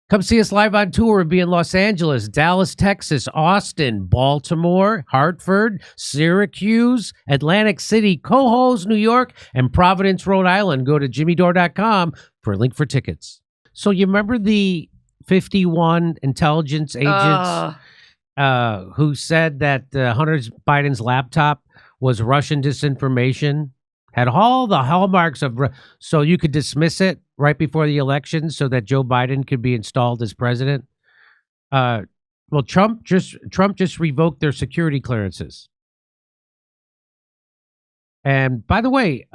Come see us live on tour. We'll be in Los Angeles, Dallas, Texas, Austin, Baltimore, Hartford, Syracuse, Atlantic City, Cohoes, New York, and Providence, Rhode Island. Go to jimmydore.com for a link for tickets. So you remember the 51 intelligence agents who said that Hunter Biden's laptop was Russian disinformation? Had all the hallmarks of, so you could dismiss it right before the election so that Joe Biden could be installed as president. Well, Trump just revoked their security clearances. And by the way,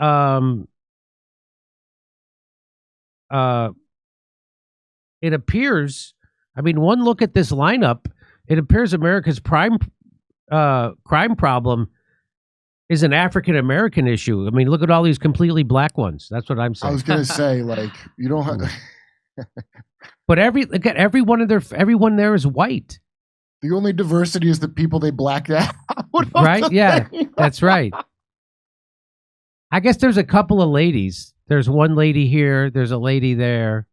it appears, I mean, one look at this lineup, it appears America's crime problem is an African-American issue. I mean, look at all these completely black ones. That's what I'm saying. I was going to say, like, you don't have... But everyone there is white. The only diversity is the people they blacked out. Right? Yeah, that's right. I guess there's a couple of ladies. There's one lady here. There's a lady there.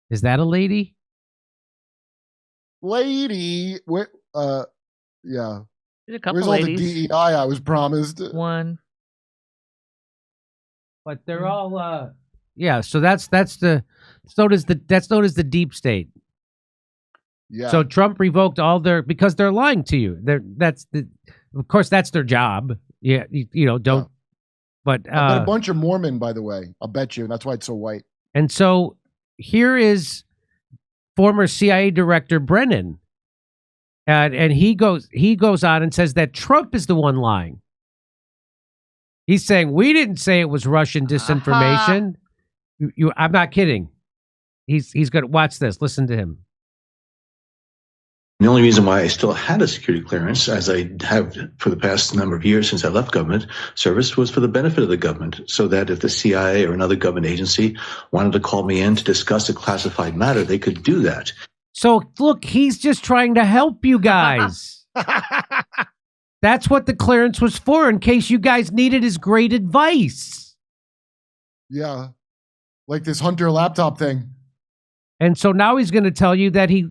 Is that a lady? Lady. Yeah. There's a couple Where's ladies. all the DEI I was promised? One. But they're all yeah, so that's known as the deep state. Yeah. So Trump revoked all their, because they're lying to you. Of course that's their job. Yeah, you know, don't. Yeah. But I bet a bunch of Mormon, by the way. I'll bet you. That's why it's so white. And so here is former CIA director Brennan. And he goes on and says that Trump is the one lying. He's saying, we didn't say it was Russian disinformation. I'm not kidding. He's going to watch this. Listen to him. The only reason why I still had a security clearance, as I have for the past number of years since I left government service, was for the benefit of the government, so that if the CIA or another government agency wanted to call me in to discuss a classified matter, they could do that. So, look, he's just trying to help you guys. That's what the clearance was for, in case you guys needed his great advice. Yeah. Like this Hunter laptop thing. And so now he's going to tell you that he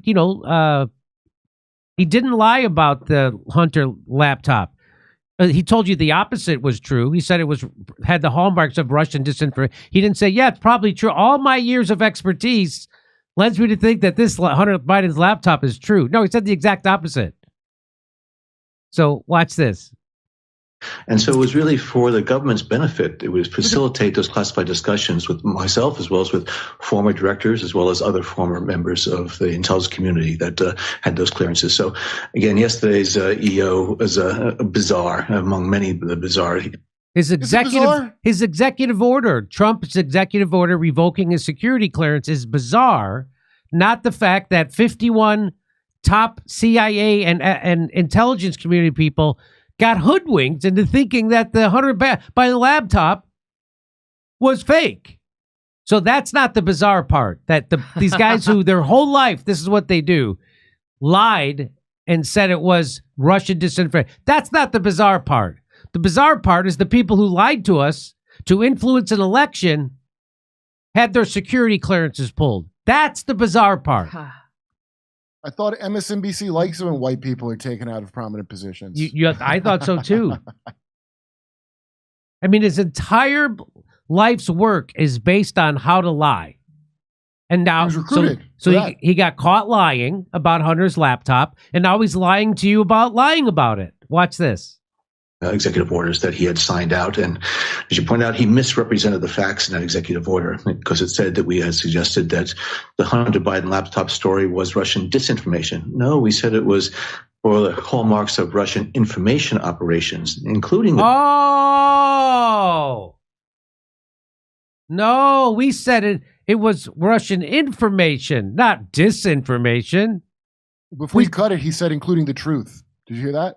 didn't lie about the Hunter laptop. He told you the opposite was true. He said it had the hallmarks of Russian disinformation. He didn't say, yeah, it's probably true. All my years of expertise lends me to think that this Hunter Biden's laptop is true. No, he said the exact opposite. So watch this. And so it was really for the government's benefit. It would facilitate those classified discussions with myself, as well as with former directors, as well as other former members of the intelligence community that had those clearances. So again, yesterday's EO was bizarre, among many of the bizarre. His executive order, Trump's executive order revoking his security clearance, is bizarre. Not the fact that 51 top CIA and intelligence community people got hoodwinked into thinking that the Hunter Biden laptop was fake. So that's not the bizarre part. That these guys who their whole life, this is what they do, lied and said it was Russian disinformation. That's not the bizarre part. The bizarre part is the people who lied to us to influence an election had their security clearances pulled. That's the bizarre part. I thought MSNBC likes it when white people are taken out of prominent positions. I thought so too. I mean, his entire life's work is based on how to lie. And now, he got caught lying about Hunter's laptop, and now he's lying to you about lying about it. Watch this. Executive orders that he had signed out. And as you point out, he misrepresented the facts in that executive order, because it said that we had suggested that the Hunter Biden laptop story was Russian disinformation. No, we said it was for the hallmarks of Russian information operations, including the... Oh! No, we said it was Russian information, not disinformation. Before you cut it, he said including the truth. Did you hear that?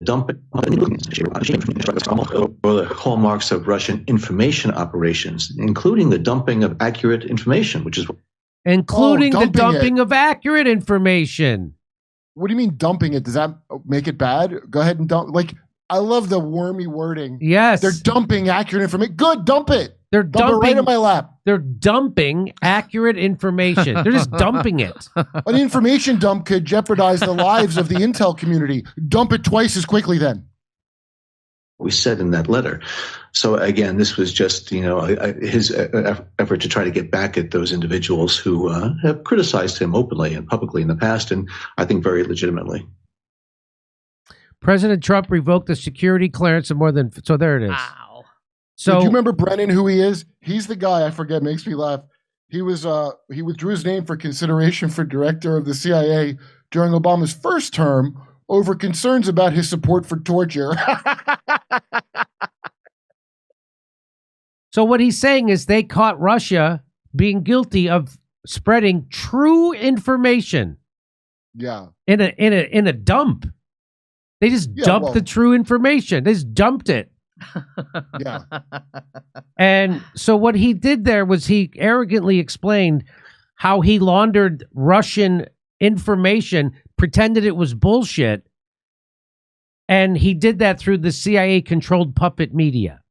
Dumping or the hallmarks of Russian information operations, including the dumping of accurate information, which is the dumping of accurate information. What do you mean dumping it? Does that make it bad? Go ahead and dump. Like, I love the wormy wording. Yes, they're dumping accurate information. Good, dump it. They're dump it right in my lap. They're dumping accurate information. They're just dumping it. An information dump could jeopardize the lives of the intel community. Dump it twice as quickly then. We said in that letter. So again, this was just, his effort to try to get back at those individuals who have criticized him openly and publicly in the past, and I think very legitimately. President Trump revoked the security clearance of more than, so there it is. Wow. So do you remember Brennan, who he is? He's the guy, I forget, makes me laugh. He withdrew his name for consideration for director of the CIA during Obama's first term over concerns about his support for torture. So what he's saying is they caught Russia being guilty of spreading true information. Yeah. In a dump. They just dumped the true information. They just dumped it. Yeah. And so what he did there was he arrogantly explained how he laundered Russian information, pretended it was bullshit, and he did that through the CIA-controlled puppet media.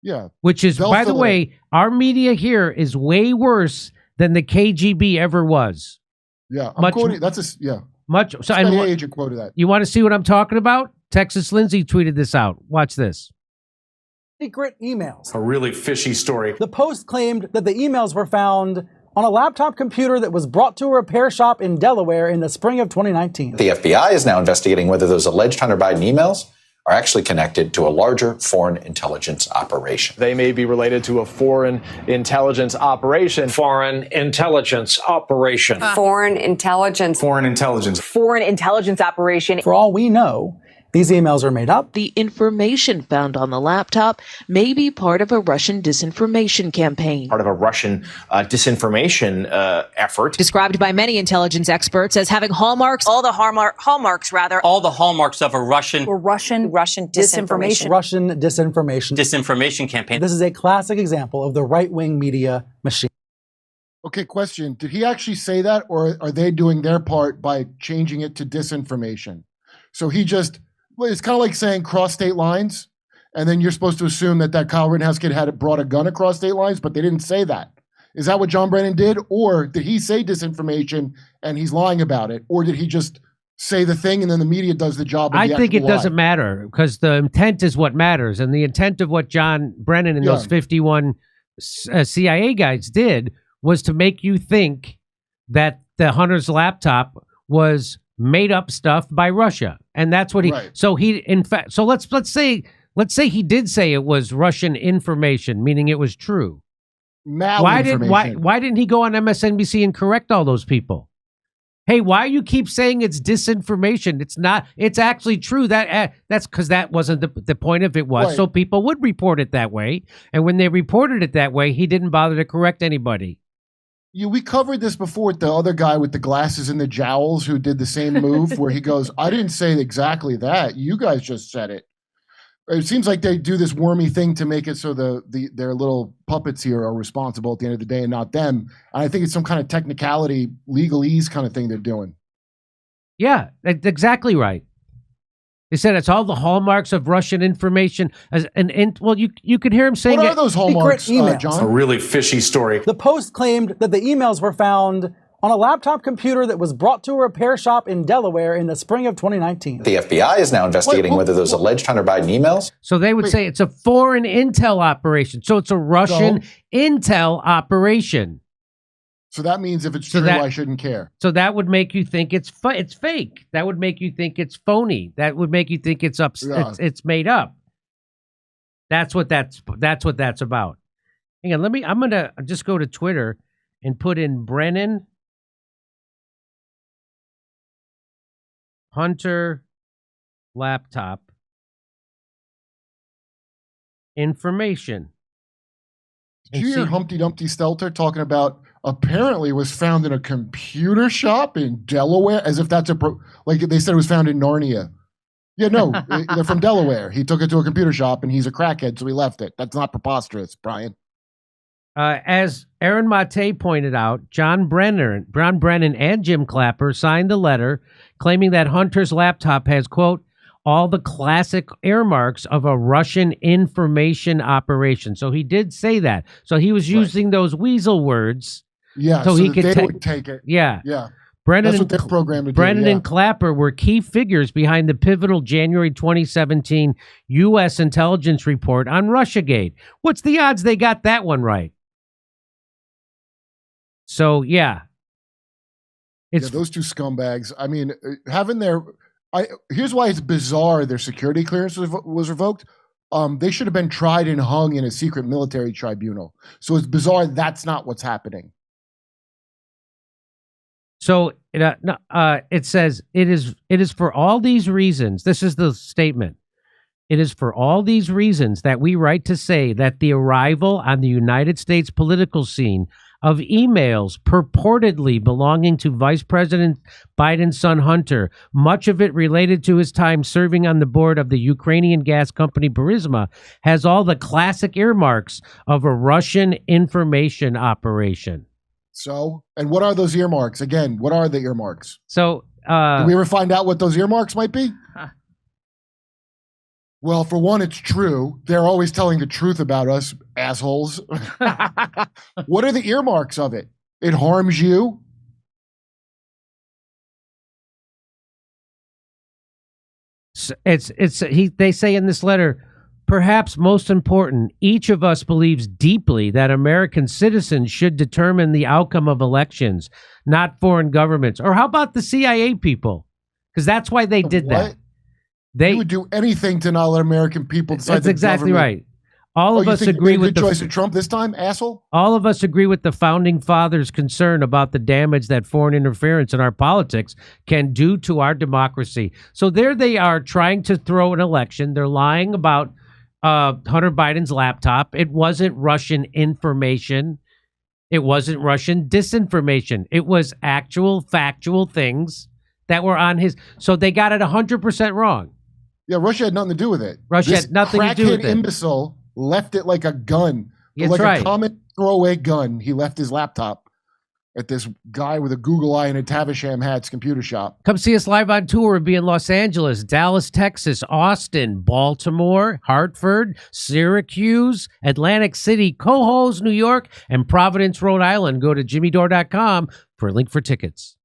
Yeah. Which is, by the way, our media here is way worse than the KGB ever was. Yeah. I'm quoting, Much. So CIA agent quoted that. You want to see what I'm talking about? Texas Lindsay tweeted this out. Watch this. Secret emails. A really fishy story. The Post claimed that the emails were found on a laptop computer that was brought to a repair shop in Delaware in the spring of 2019. The FBI is now investigating whether those alleged Hunter Biden emails are actually connected to a larger foreign intelligence operation. They may be related to a foreign intelligence operation. Foreign intelligence operation. Foreign intelligence. Foreign intelligence. Foreign intelligence operation. For all we know, these emails are made up. The information found on the laptop may be part of a Russian disinformation campaign. Part of a Russian disinformation effort. Described by many intelligence experts as having hallmarks. All the hallmarks All the hallmarks of a Russian disinformation. Russian disinformation. Disinformation campaign. This is a classic example of the right-wing media machine. Okay, question. Did he actually say that, or are they doing their part by changing it to disinformation? So he just... It's kind of like saying cross state lines, and then you're supposed to assume that Kyle Rittenhouse kid had brought a gun across state lines, but they didn't say that. Is that what John Brennan did? Or did he say disinformation and he's lying about it? Or did he just say the thing and then the media does the job of I the think it actual doesn't lie? matter because the intent is what matters. And the intent of what John Brennan and those 51 CIA guys did was to make you think that the Hunter's laptop was made up stuff by Russia. And that's what he, so he, in fact, so let's say he did say it was Russian information, meaning it was true. Why didn't he go on MSNBC and correct all those people? Hey, why you keep saying it's disinformation? It's not, it's actually true. That's because that wasn't the point of it was. So people would report it that way. And when they reported it that way, he didn't bother to correct anybody. Yeah, we covered this before with the other guy with the glasses and the jowls who did the same move where he goes, I didn't say exactly that. You guys just said it. It seems like they do this wormy thing to make it so their little puppets here are responsible at the end of the day and not them. And I think it's some kind of technicality, legalese kind of thing they're doing. Yeah, that's exactly right. They said it's all the hallmarks of Russian information. Well, you could hear him saying what are those hallmarks, John? A really fishy story. The Post claimed that the emails were found on a laptop computer that was brought to a repair shop in Delaware in the spring of 2019. The FBI is now investigating whether those alleged Hunter Biden emails. So they would say it's a foreign intel operation. So it's a Russian intel operation. So that means if it's true, I shouldn't care. So that would make you think it's fake. That would make you think it's phony. That would make you think it's it's made up. That's what that's about. Hang on, I'm gonna just go to Twitter and put in Brennan Hunter laptop information. Did you hear Humpty Dumpty Stelter talking about apparently was found in a computer shop in Delaware, as if that's like they said it was found in Narnia. Yeah, no, they're from Delaware. He took it to a computer shop and he's a crackhead, so he left it. That's not preposterous, Brian. As Aaron Mate pointed out, John Brennan and Jim Clapper signed the letter claiming that Hunter's laptop has, quote, all the classic earmarks of a Russian information operation. So he did say that. So he was using those weasel words. Yeah, so he could they would take it. Yeah. Yeah. Brennan, That's what they're programmed to do. Brennan yeah. and Clapper were key figures behind the pivotal January 2017 U.S. intelligence report on Russiagate. What's the odds they got that one right? So, yeah. It's those two scumbags. I mean, having their... here's why it's bizarre their security clearance was revoked. They should have been tried and hung in a secret military tribunal. So it's bizarre that's not what's happening. So it says, it is for all these reasons, this is the statement, it is for all these reasons that we write to say that the arrival on the United States political scene of emails purportedly belonging to Vice President Biden's son Hunter, much of it related to his time serving on the board of the Ukrainian gas company Burisma, has all the classic earmarks of a Russian information operation. So, and what are those earmarks? Again, what are the earmarks? So, did we ever find out what those earmarks might be? Well, for one, it's true. They're always telling the truth about us, assholes. What are the earmarks of it? It harms you. They say in this letter, perhaps most important, each of us believes deeply that American citizens should determine the outcome of elections, not foreign governments. Or how about the CIA people? Because that's why they did that. They would do anything to not let American people decide. That's exactly right. All of us agree with the choice of Trump this time, asshole. All of us agree with the founding fathers' concern about the damage that foreign interference in our politics can do to our democracy. So there they are trying to throw an election. They're lying about Hunter Biden's laptop. It wasn't Russian information. It wasn't Russian disinformation. It was actual factual things that were on his. So they got it 100% wrong. Yeah, Russia had nothing to do with it. Russia had nothing to do with it. This crackhead imbecile left it like a gun. That's like right. a common throwaway gun. He left his laptop at this guy with a Google eye and a Tavisham hat's computer shop. Come see us live on tour. We'll be in Los Angeles, Dallas, Texas, Austin, Baltimore, Hartford, Syracuse, Atlantic City, Cohoes, New York, and Providence, Rhode Island. Go to jimmydore.com for a link for tickets.